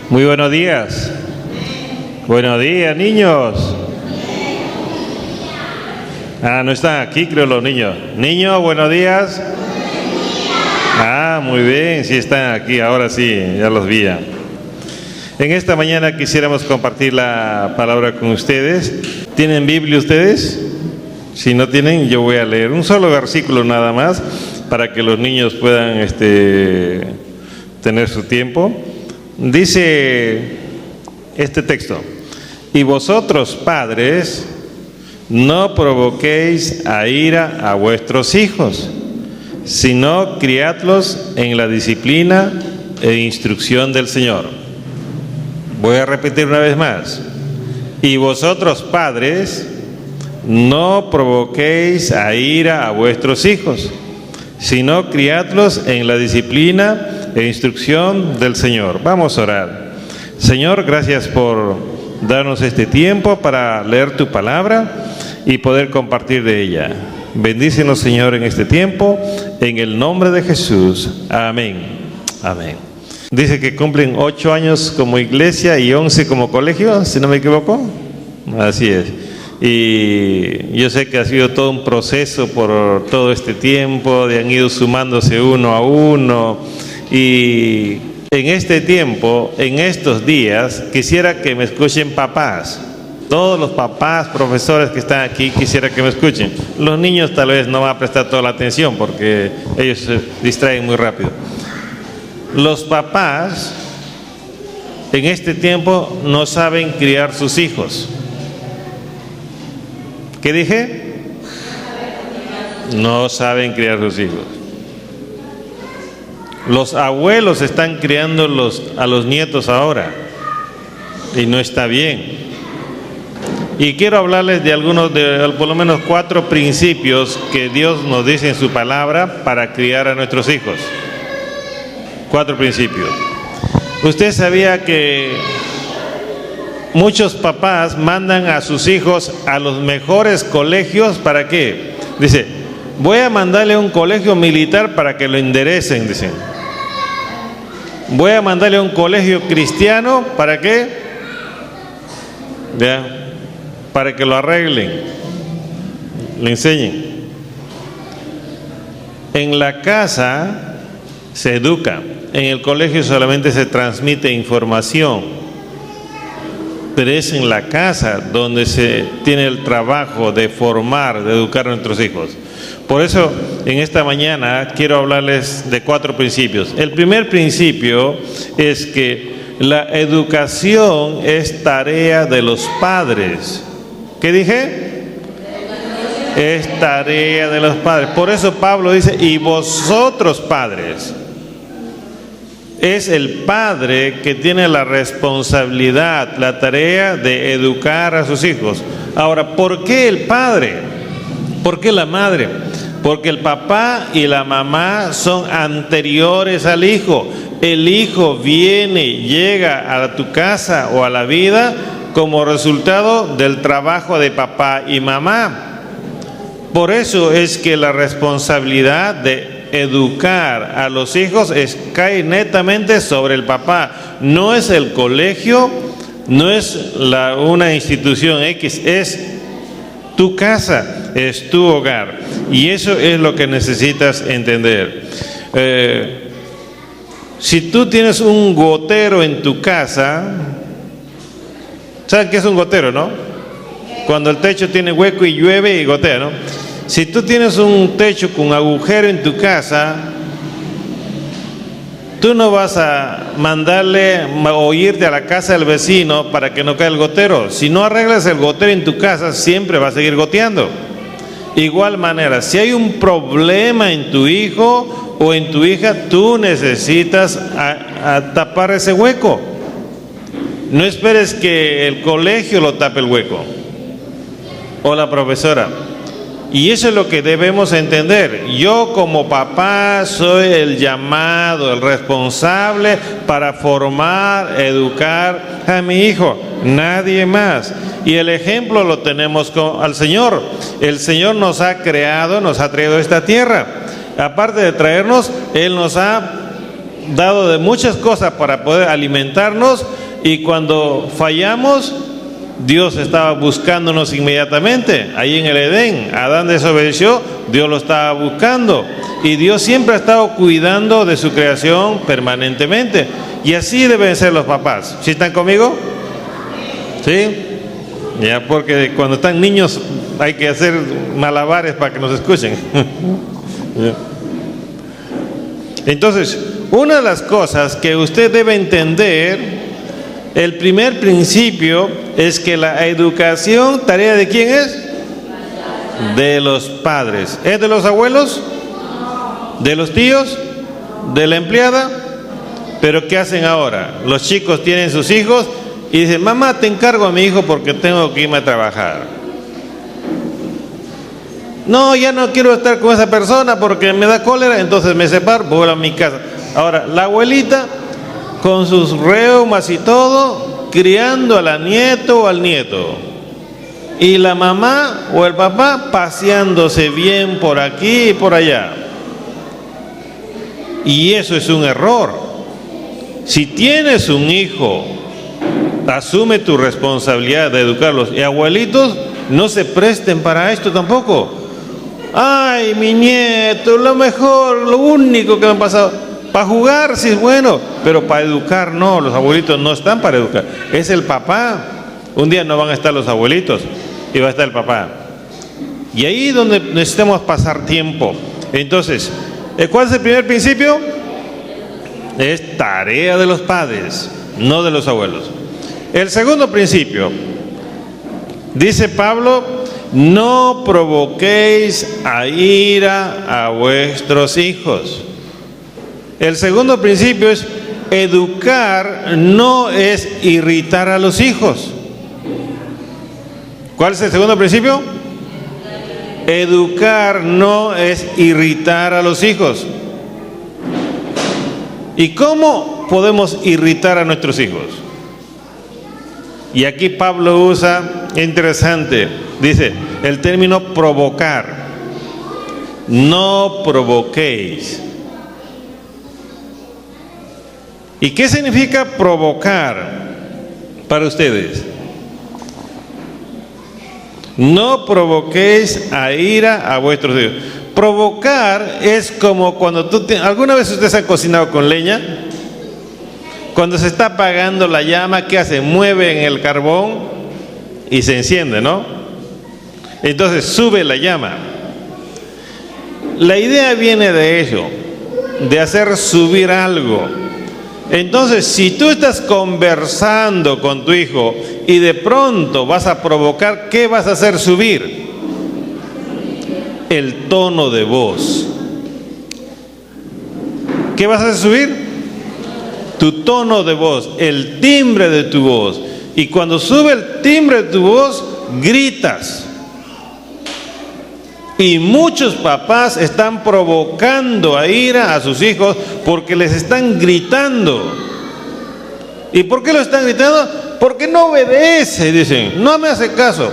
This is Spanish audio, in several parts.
Muy buenos días. Buenos días, niños. No están aquí, creo, los niños. Niños, buenos días. Muy bien, sí están aquí, ahora sí, ya los vi ya. En esta mañana quisiéramos compartir la palabra con ustedes. ¿Tienen Biblia ustedes? Si no tienen, yo voy a leer un solo versículo nada más para que los niños puedan tener su tiempo. Dice este texto: y vosotros, padres, no provoquéis a ira a vuestros hijos, sino criadlos en la disciplina e instrucción del Señor. Voy a repetir una vez más. Y vosotros, padres, no provoquéis a ira a vuestros hijos, sino criadlos en la disciplina e instrucción del Señor. Vamos a orar. Señor, gracias por darnos este tiempo para leer tu palabra y poder compartir de ella. Bendícenos, Señor, en este tiempo, en el nombre de Jesús. Amén. Amén. Dice que cumplen 8 años como iglesia y 11 como colegio, si no me equivoco. Así es. Y yo sé que ha sido todo un proceso por todo este tiempo, han ido sumándose uno a uno. Y en este tiempo, en estos días, quisiera que me escuchen papás. Todos los papás, profesores que están aquí, quisiera que me escuchen. Los niños tal vez no van a prestar toda la atención porque ellos se distraen muy rápido. Los papás en este tiempo no saben criar sus hijos. ¿Qué dije? No saben criar sus hijos. Los abuelos están criando a los nietos ahora y no está bien. Y quiero hablarles de algunos, por lo menos 4 principios que Dios nos dice en su palabra para criar a nuestros hijos. 4 principios. ¿Usted sabía que muchos papás mandan a sus hijos a los mejores colegios? ¿Para qué? Dice, voy a mandarle a un colegio militar para que lo enderecen, dicen. Voy a mandarle a un colegio cristiano, ¿para qué? ¿Ya? Para que lo arreglen, le enseñen. En la casa se educa, en el colegio solamente se transmite información, pero es en la casa donde se tiene el trabajo de formar, de educar a nuestros hijos. Por eso, en esta mañana quiero hablarles de 4 principios. El primer principio es que la educación es tarea de los padres. ¿Qué dije? Es tarea de los padres. Por eso Pablo dice, y vosotros, padres. Es el padre que tiene la responsabilidad, la tarea de educar a sus hijos. Ahora, ¿por qué el padre? ¿Por qué la madre? Porque el papá y la mamá son anteriores al hijo. El hijo llega a tu casa o a la vida como resultado del trabajo de papá y mamá. Por eso es que la responsabilidad de educar a los hijos cae netamente sobre el papá. No es el colegio, no es una institución X, es tu casa, es tu hogar. Y eso es lo que necesitas entender. Si tú tienes un gotero en tu casa, ¿saben qué es un gotero, no? Cuando el techo tiene hueco y llueve y gotea, ¿no? Si tú tienes un techo con agujero en tu casa, tú no vas a mandarle o irte a la casa del vecino para que no caiga el gotero. Si no arreglas el gotero en tu casa, siempre va a seguir goteando. Igual manera, si hay un problema en tu hijo o en tu hija, tú necesitas tapar ese hueco. No esperes que el colegio lo tape el hueco o la profesora. Y eso es lo que debemos entender. Yo como papá soy el llamado, el responsable para formar, educar a mi hijo, nadie más. Y el ejemplo lo tenemos al Señor. El Señor nos ha creado, nos ha traído a esta tierra. Aparte de traernos, Él nos ha dado de muchas cosas para poder alimentarnos, y cuando fallamos, Dios estaba buscándonos inmediatamente. Ahí en el Edén, Adán desobedeció, Dios lo estaba buscando. Y Dios siempre ha estado cuidando de su creación permanentemente. Y así deben ser los papás. ¿Sí están conmigo? ¿Sí? Ya, porque cuando están niños hay que hacer malabares para que nos escuchen. Entonces, una de las cosas que usted debe entender, el primer principio es que la educación, ¿tarea de quién es? De los padres. ¿Es de los abuelos? ¿De los tíos? ¿De la empleada? Pero ¿qué hacen ahora? Los chicos tienen sus hijos y dicen, mamá, te encargo a mi hijo porque tengo que irme a trabajar. No, ya no quiero estar con esa persona porque me da cólera, entonces me separo, voy a mi casa. Ahora, la abuelita, con sus reumas y todo, criando a la nieto o al nieto. Y la mamá o el papá paseándose bien por aquí y por allá. Y eso es un error. Si tienes un hijo, asume tu responsabilidad de educarlos. Y abuelitos, no se presten para esto tampoco. Ay, mi nieto, lo mejor, lo único que me ha pasado. Para jugar sí es bueno, pero para educar no. Los abuelitos no están para educar. Es el papá. Un día no van a estar los abuelitos y va a estar el papá. Y ahí es donde necesitamos pasar tiempo. Entonces, ¿cuál es el primer principio? Es tarea de los padres, no de los abuelos. El segundo principio, dice Pablo, no provoquéis a ira a vuestros hijos. El segundo principio es educar, no es irritar a los hijos. ¿Cuál es el segundo principio? Educar no es irritar a los hijos. ¿Y cómo podemos irritar a nuestros hijos? Y aquí Pablo usa, interesante, dice el término provocar. No provoquéis. ¿Y qué significa provocar para ustedes? No provoquéis a ira a vuestros hijos. Provocar es como cuando ¿alguna vez ustedes han cocinado con leña? Cuando se está apagando la llama, ¿qué hace? Mueven el carbón y se enciende, ¿no? Entonces sube la llama. La idea viene de ello, de hacer subir algo. Entonces, si tú estás conversando con tu hijo y de pronto vas a provocar, ¿qué vas a hacer subir? El tono de voz. ¿Qué vas a hacer subir? Tu tono de voz, el timbre de tu voz. Y cuando sube el timbre de tu voz, gritas. Y muchos papás están provocando a ira a sus hijos porque les están gritando. ¿Y por qué lo están gritando? Porque no obedece, dicen, no me hace caso.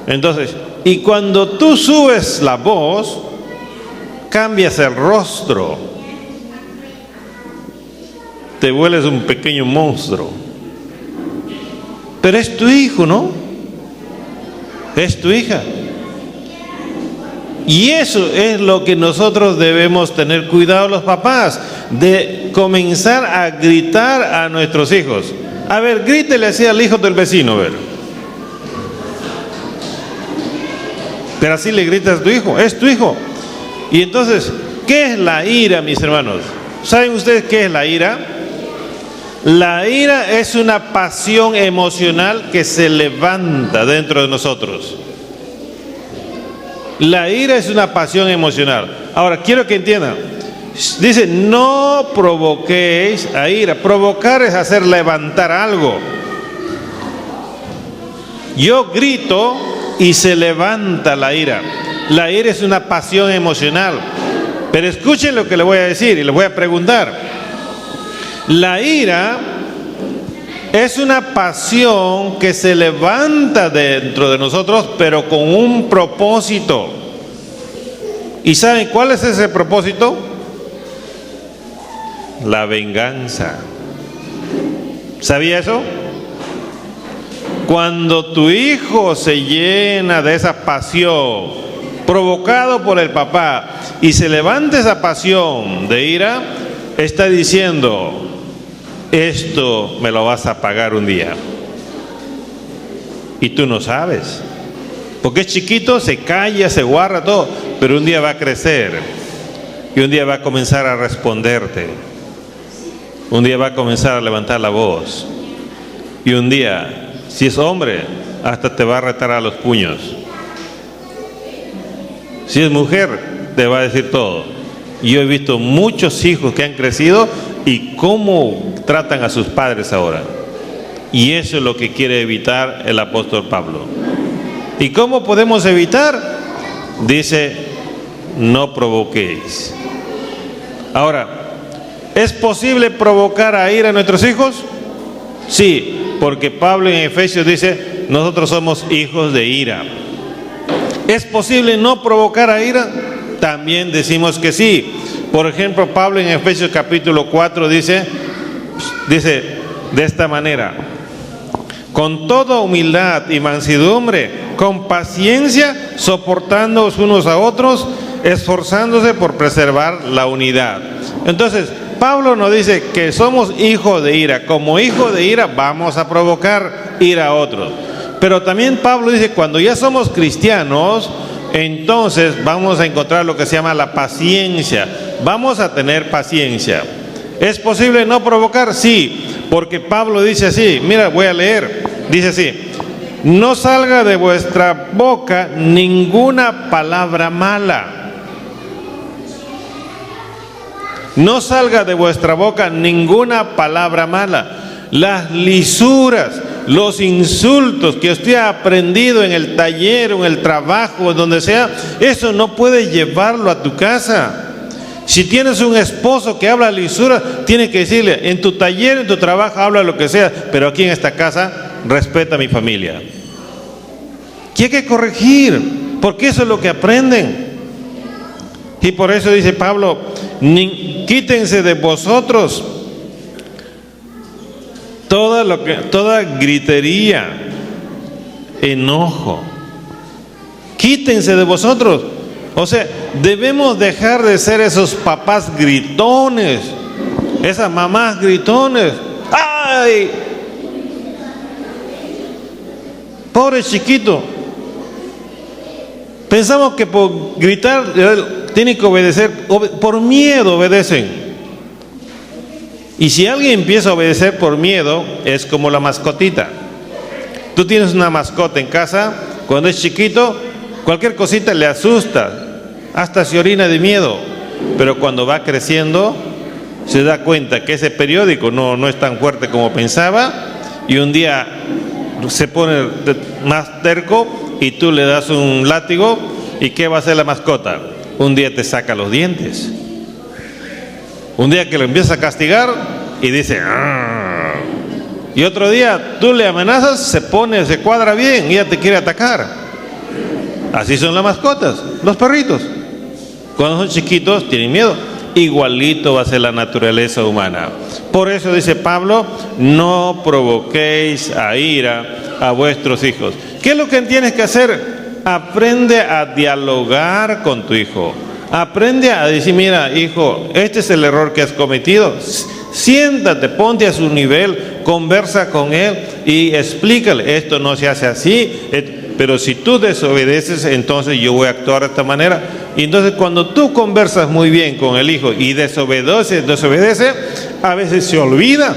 Entonces, y cuando tú subes la voz, cambias el rostro. Te vuelves un pequeño monstruo. Pero es tu hijo, ¿no? Es tu hija. Y eso es lo que nosotros debemos tener cuidado los papás, de comenzar a gritar a nuestros hijos. A ver, grítele así al hijo del vecino, a ver. Pero así le gritas a tu hijo, es tu hijo. Y entonces, ¿qué es la ira, mis hermanos? ¿Saben ustedes qué es la ira? La ira es una pasión emocional que se levanta dentro de nosotros. La ira es una pasión emocional. Ahora, quiero que entiendan. Dice, no provoquéis a ira. Provocar es hacer levantar algo. Yo grito y se levanta la ira. La ira es una pasión emocional. Pero escuchen lo que le voy a decir y les voy a preguntar. La ira es una pasión que se levanta dentro de nosotros, pero con un propósito. ¿Y saben cuál es ese propósito? la venganza. ¿Sabía eso? Cuando tu hijo se llena de esa pasión, provocado por el papá, y se levanta esa pasión de ira, está diciendo, esto me lo vas a pagar un día. Y tú no sabes. Porque es chiquito, se calla, se guarda todo, pero un día va a crecer. Y un día va a comenzar a responderte. Un día va a comenzar a levantar la voz. Y un día, si es hombre, hasta te va a retar a los puños. Si es mujer, te va a decir todo. Y yo he visto muchos hijos que han crecido y cómo tratan a sus padres ahora. Y eso es lo que quiere evitar el apóstol Pablo. ¿Y cómo podemos evitar? Dice, no provoquéis. Ahora, ¿es posible provocar a ira a nuestros hijos? Sí, porque Pablo en Efesios dice, nosotros somos hijos de ira. ¿Es posible no provocar a ira? También decimos que sí. Por ejemplo, Pablo en Efesios capítulo 4 dice de esta manera, con toda humildad y mansedumbre, con paciencia, soportándoos unos a otros, esforzándose por preservar la unidad. Entonces, Pablo nos dice que somos hijos de ira. Como hijos de ira vamos a provocar ira a otros. Pero también Pablo dice, cuando ya somos cristianos, entonces vamos a encontrar lo que se llama la paciencia. Vamos a tener paciencia. ¿Es posible no provocar? Sí, porque Pablo dice así, mira, voy a leer, dice así, no salga de vuestra boca ninguna palabra mala. No salga de vuestra boca ninguna palabra mala. Las lisuras, los insultos que usted ha aprendido en el taller o en el trabajo, en donde sea, eso no puede llevarlo a tu casa. Si tienes un esposo que habla lisura, tienes que decirle, en tu taller, en tu trabajo, habla lo que sea, pero aquí en esta casa, respeta a mi familia. Y hay que corregir, porque eso es lo que aprenden. Y por eso dice Pablo, quítense de vosotros toda gritería, enojo. Quítense de vosotros. O sea, debemos dejar de ser esos papás gritones, esas mamás gritones. ¡Ay! Pobre chiquito. Pensamos que por gritar tienen que obedecer, por miedo obedecen. Y si alguien empieza a obedecer por miedo, es como la mascotita. Tú tienes una mascota en casa, cuando es chiquito, cualquier cosita le asusta, hasta se orina de miedo. Pero cuando va creciendo, se da cuenta que ese periódico no es tan fuerte como pensaba, y un día se pone más terco y tú le das un látigo, ¿y qué va a hacer la mascota? Un día te saca los dientes. Un día que lo empiezas a castigar y dice, ¡arr! Y otro día tú le amenazas, se cuadra bien y ya te quiere atacar. Así son las mascotas, los perritos. Cuando son chiquitos tienen miedo. Igualito va a ser la naturaleza humana. Por eso dice Pablo, no provoquéis a ira a vuestros hijos. ¿Qué es lo que tienes que hacer? Aprende a dialogar con tu hijo. Aprende a decir, mira, hijo, este es el error que has cometido. Siéntate, ponte a su nivel, conversa con él y explícale, esto no se hace así, pero si tú desobedeces, entonces yo voy a actuar de esta manera. Y entonces cuando tú conversas muy bien con el hijo y desobedece, a veces se olvida.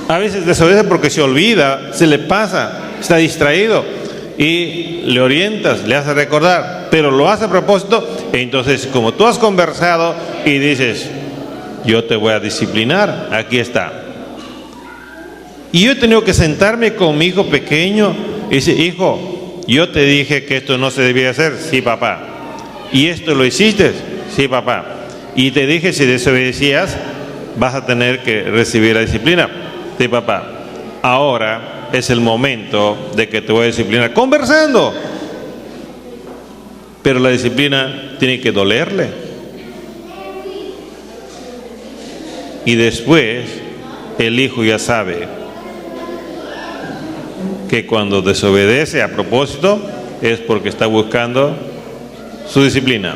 A veces desobedece porque se olvida, se le pasa, está distraído. Y le orientas, le haces recordar, pero lo hace a propósito. Entonces, como tú has conversado y dices, yo te voy a disciplinar, aquí está. Y yo he tenido que sentarme con mi hijo pequeño y decir, hijo, yo te dije que esto no se debía hacer, sí papá. ¿Y esto lo hiciste? Sí papá. Y te dije, si desobedecías, vas a tener que recibir la disciplina. Sí papá. Ahora es el momento de que te voy a disciplinar conversando, pero la disciplina tiene que dolerle. y después el hijo ya sabe que cuando desobedece a propósito es porque está buscando su disciplina.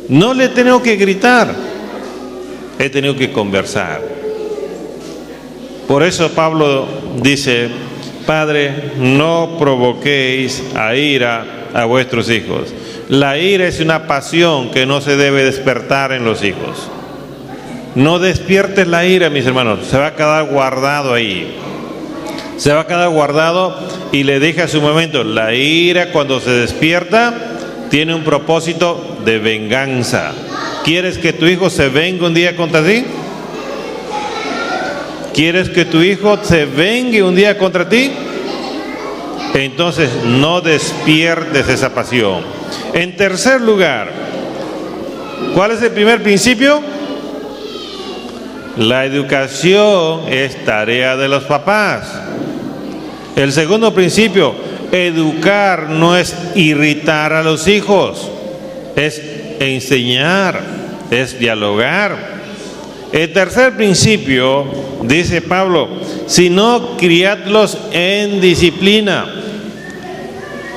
No le he tenido que gritar, he tenido que conversar. Por eso Pablo dice: Padre, no provoquéis a ira a vuestros hijos. La ira es una pasión que no se debe despertar en los hijos. No despiertes la ira, mis hermanos, se va a quedar guardado ahí. Se va a quedar guardado, y le dije a su momento, la ira cuando se despierta tiene un propósito de venganza. ¿Quieres que tu hijo se venga un día contra ti? ¿Quieres que tu hijo se vengue un día contra ti? Entonces no despiertes esa pasión. En tercer lugar, ¿cuál es el primer principio? La educación es tarea de los papás. El segundo principio, educar no es irritar a los hijos, es enseñar, es dialogar. El tercer principio, dice Pablo, sino criadlos en disciplina.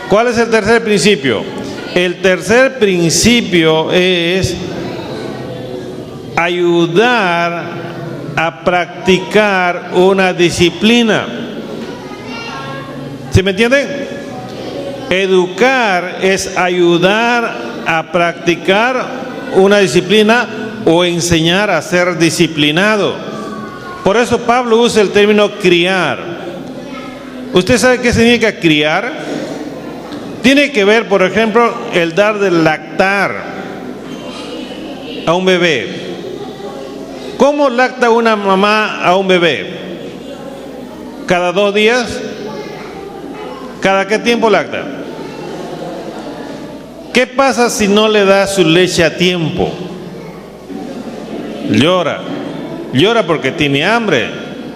¿Cuál es el tercer principio? El tercer principio es ayudar a practicar una disciplina. ¿Sí me entienden? Educar es ayudar a practicar una disciplina o enseñar a ser disciplinado. Por eso Pablo usa el término criar. ¿Usted sabe qué significa criar? Tiene que ver, por ejemplo, el dar de lactar a un bebé. ¿Cómo lacta una mamá a un bebé? ¿Cada 2 días? ¿Cada qué tiempo lacta? ¿Qué pasa si no le da su leche a tiempo? Llora. Llora porque tiene hambre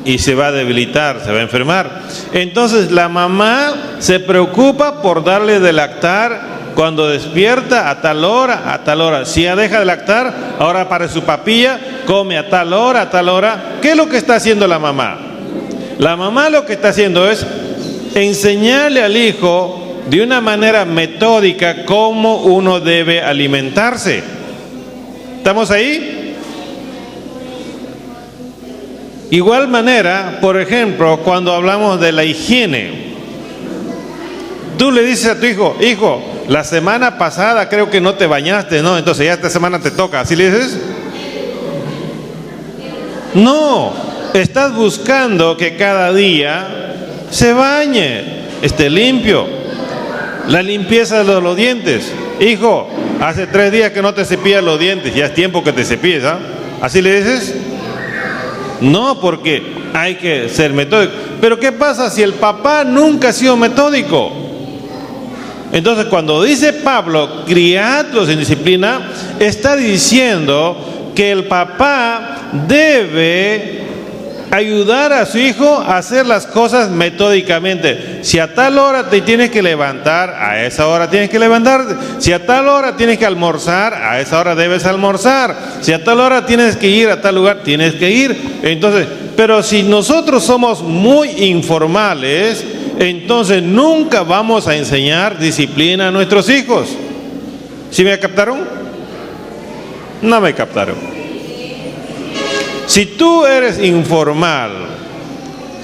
y se va a debilitar, se va a enfermar. Entonces la mamá se preocupa por darle de lactar cuando despierta a tal hora, a tal hora. Si ya deja de lactar, ahora para su papilla, come a tal hora, a tal hora. ¿Qué es lo que está haciendo la mamá? La mamá lo que está haciendo es enseñarle al hijo de una manera metódica cómo uno debe alimentarse. ¿Estamos ahí? Igual manera, por ejemplo, cuando hablamos de la higiene, tú le dices a tu hijo, hijo, la semana pasada creo que no te bañaste, ¿no? Entonces ya esta semana te toca, ¿así le dices? No, estás buscando que cada día se bañe, esté limpio. La limpieza de los dientes. Hijo, hace 3 días que no te cepillas los dientes, ya es tiempo que te cepilles, ¿ah? ¿Así le dices? No, porque hay que ser metódico. Pero ¿qué pasa si el papá nunca ha sido metódico? Entonces cuando dice Pablo, criadlos en disciplina, está diciendo que el papá debe ayudar a su hijo a hacer las cosas metódicamente. Si a tal hora te tienes que levantar, a esa hora tienes que levantarte. Si a tal hora tienes que almorzar, a esa hora debes almorzar. Si a tal hora tienes que ir a tal lugar, tienes que ir. Entonces, pero si nosotros somos muy informales, entonces nunca vamos a enseñar disciplina a nuestros hijos. ¿Sí me captaron? No me captaron. Si tú eres informal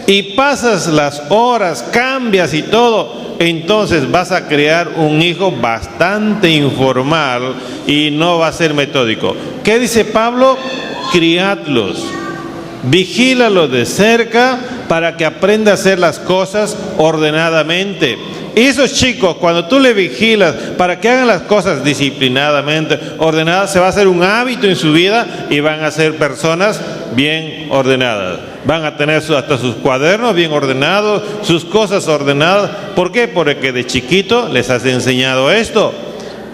y pasas las horas, cambias y todo, entonces vas a crear un hijo bastante informal y no va a ser metódico. ¿Qué dice Pablo? Criadlos, vigílalos de cerca para que aprenda a hacer las cosas ordenadamente. Y esos chicos, cuando tú le vigilas para que hagan las cosas disciplinadamente, ordenadas, se va a hacer un hábito en su vida y van a ser personas bien ordenadas. Van a tener hasta sus cuadernos bien ordenados, sus cosas ordenadas. ¿Por qué? Porque de chiquito les has enseñado esto.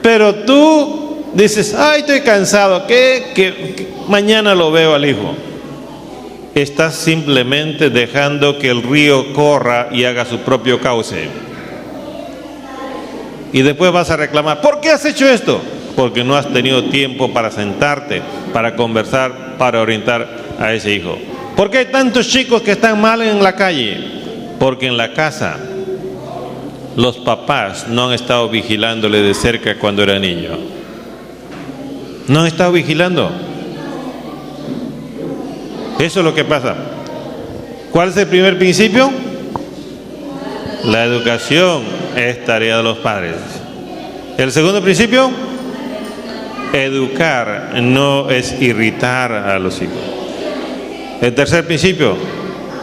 Pero tú dices, ay, estoy cansado, que mañana lo veo al hijo. Estás simplemente dejando que el río corra y haga su propio cauce. Y después vas a reclamar, ¿por qué has hecho esto? Porque no has tenido tiempo para sentarte, para conversar para orientar a ese hijo. ¿Por qué hay tantos chicos que están mal en la calle? Porque en la casa los papás no han estado vigilándole de cerca cuando era niño. No han estado vigilando. Eso es lo que pasa. ¿Cuál es el primer principio? La educación es tarea de los padres. El segundo principio, educar no es irritar a los hijos. El tercer principio,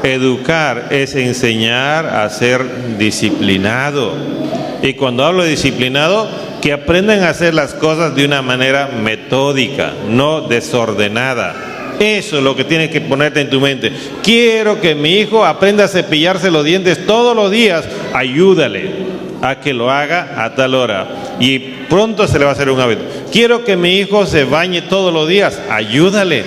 educar es enseñar a ser disciplinado. Y cuando hablo de disciplinado, que aprendan a hacer las cosas de una manera metódica, no desordenada. Eso es lo que tienes que ponerte en tu mente. Quiero que mi hijo aprenda a cepillarse los dientes todos los días. Ayúdale a que lo haga a tal hora y pronto se le va a hacer un hábito. Quiero que mi hijo se bañe todos los días. Ayúdale.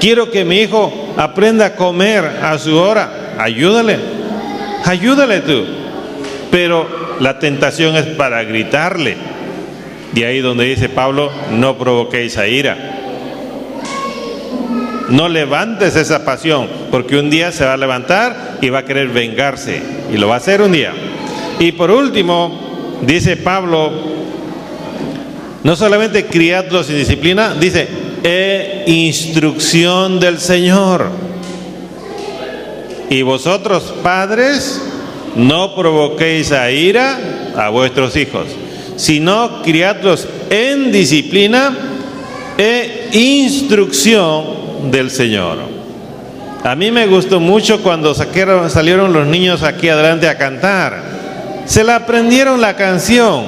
Quiero que mi hijo aprenda a comer a su hora. Ayúdale. Ayúdale tú. Pero la tentación es para gritarle. Y ahí donde dice Pablo, no provoquéis a ira. No levantes esa pasión, porque un día se va a levantar y va a querer vengarse, y lo va a hacer un día. Y por último, dice Pablo, no solamente criadlos en disciplina, dice, instrucción del Señor. Y vosotros, padres, no provoquéis a ira a vuestros hijos, sino criadlos en disciplina e instrucción del Señor. A mí me gustó mucho cuando salieron los niños aquí adelante a cantar. Se la aprendieron la canción.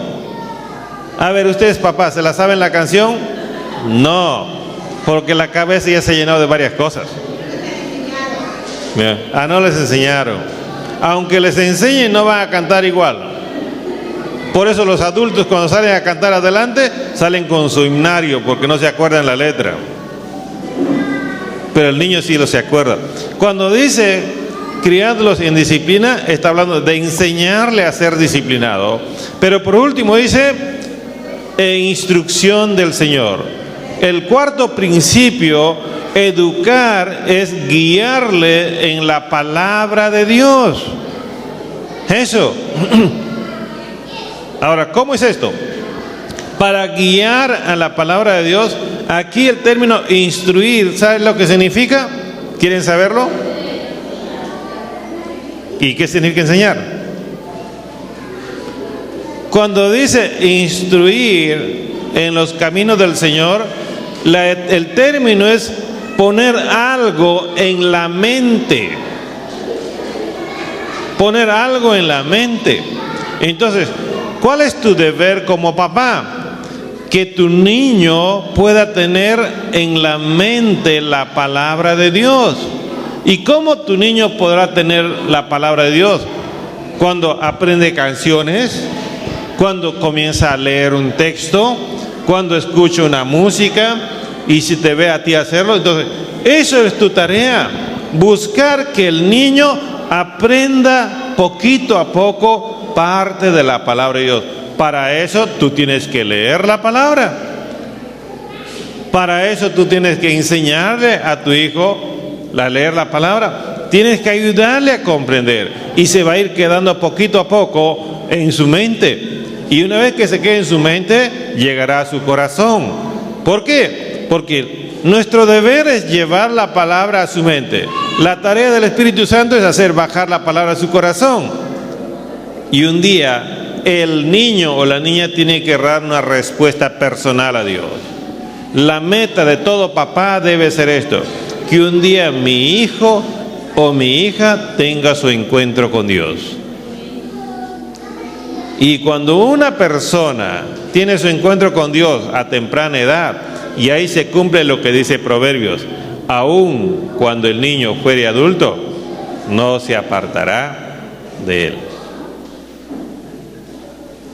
A ver, ustedes papás, ¿se la saben la canción? No, porque la cabeza ya se llenó de varias cosas. No les enseñaron. Aunque les enseñen, no van a cantar igual. Por eso los adultos cuando salen a cantar adelante, salen con su himnario, porque no se acuerdan la letra. Pero el niño sí lo se acuerda. Cuando dice criadlos en disciplina, está hablando de enseñarle a ser disciplinado. Pero por último dice instrucción del Señor. El cuarto principio, educar, es guiarle en la palabra de Dios. Eso. Ahora, ¿cómo es esto? Para guiar a la palabra de Dios, aquí el término instruir, ¿sabes lo que significa? ¿Quieren saberlo? ¿Y qué significa enseñar? Cuando dice instruir en los caminos del Señor, el término es poner algo en la mente. Poner algo en la mente. Entonces, ¿cuál es tu deber como papá? Que tu niño pueda tener en la mente la palabra de Dios. ¿Y cómo tu niño podrá tener la palabra de Dios? Cuando aprende canciones, cuando comienza a leer un texto, cuando escucha una música, y si te ve a ti hacerlo. Entonces, eso es tu tarea, buscar que el niño aprenda poquito a poco parte de la palabra de Dios. Para eso tú tienes que leer la palabra. Para eso tú tienes que enseñarle a tu hijo a leer la palabra. Tienes que ayudarle a comprender. Y se va a ir quedando poquito a poco en su mente. Y una vez que se quede en su mente, llegará a su corazón. ¿Por qué? Porque nuestro deber es llevar la palabra a su mente. La tarea del Espíritu Santo es hacer bajar la palabra a su corazón. Y un día el niño o la niña tiene que dar una respuesta personal a Dios. La meta de todo papá debe ser esto: que un día mi hijo o mi hija tenga su encuentro con Dios. Y cuando una persona tiene su encuentro con Dios a temprana edad, y ahí se cumple lo que dice Proverbios, aun cuando el niño fuere adulto, no se apartará de él.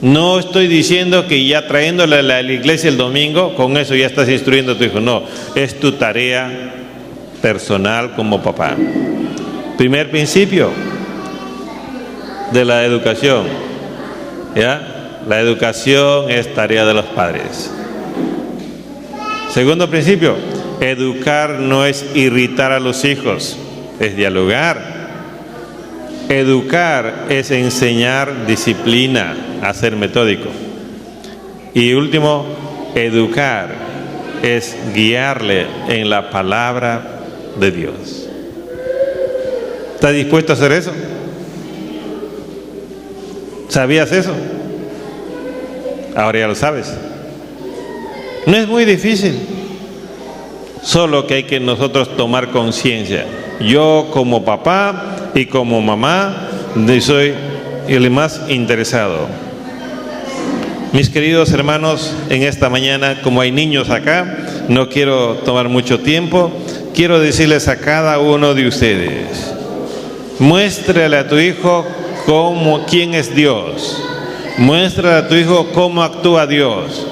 No estoy diciendo que ya trayéndole a la iglesia el domingo, con eso ya estás instruyendo a tu hijo. No, es tu tarea personal como papá. Primer principio de la educación, ¿ya? La educación es tarea de los padres. Segundo principio, Educar no es irritar a los hijos, es dialogar. Educar es enseñar disciplina, a ser metódico. Y último, educar es guiarle en la palabra de Dios. ¿Estás dispuesto a hacer eso? ¿Sabías eso? Ahora ya lo sabes. No es muy difícil, solo que hay que nosotros tomar conciencia. Yo como papá y como mamá soy el más interesado. Mis queridos hermanos, en esta mañana, como hay niños acá, no quiero tomar mucho tiempo. Quiero decirles a cada uno de ustedes: muéstrale a tu hijo quién es Dios. Muéstrale a tu hijo cómo actúa Dios.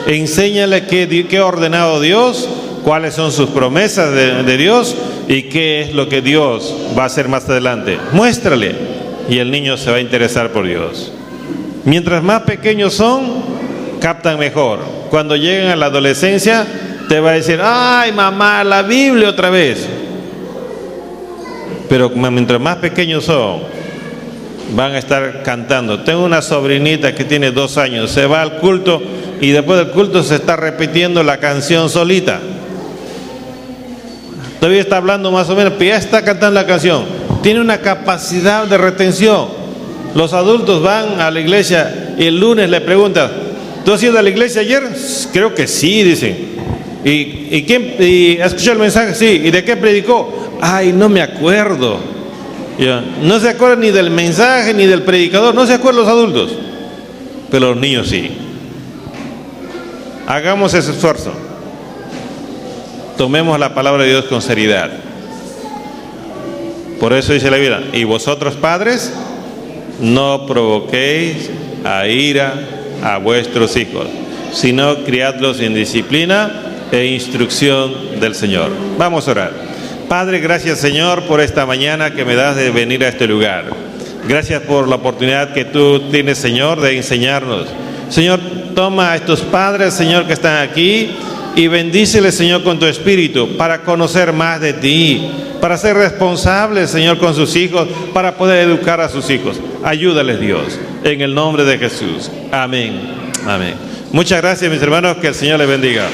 Enséñale qué ha ordenado Dios, cuáles son sus promesas de Dios y qué es lo que Dios va a hacer más adelante. Muéstrale y el niño se va a interesar por Dios. Mientras más pequeños son, captan mejor. Cuando llegan a la adolescencia, te va a decir: ay mamá, la Biblia otra vez. Pero mientras más pequeños son, van a estar cantando. Tengo una sobrinita que tiene 2 años, se va al culto y después del culto se está repitiendo la canción solita. Todavía está hablando más o menos, pero ya está cantando la canción. Tiene una capacidad de retención. Los adultos van a la iglesia y el lunes le preguntan: ¿tú has ido a la iglesia ayer? Creo que sí, dicen. ¿Y escuchó el mensaje? Sí. ¿Y de qué predicó? Ay, no me acuerdo. Ya. No se acuerdan ni del mensaje ni del predicador, no se acuerdan los adultos, pero los niños sí. Hagamos ese esfuerzo. Tomemos la palabra de Dios con seriedad. Por eso dice la Biblia: y vosotros padres, no provoquéis a ira a vuestros hijos, sino criadlos en disciplina e instrucción del Señor. Vamos a orar. Padre, gracias Señor por esta mañana que me das de venir a este lugar. Gracias por la oportunidad que tú tienes, Señor, de enseñarnos. Señor, toma a estos padres, Señor, que están aquí y bendíceles, Señor, con tu espíritu para conocer más de ti, para ser responsables, Señor, con sus hijos, para poder educar a sus hijos. Ayúdales, Dios, en el nombre de Jesús. Amén. Amén. Muchas gracias, mis hermanos, que el Señor les bendiga.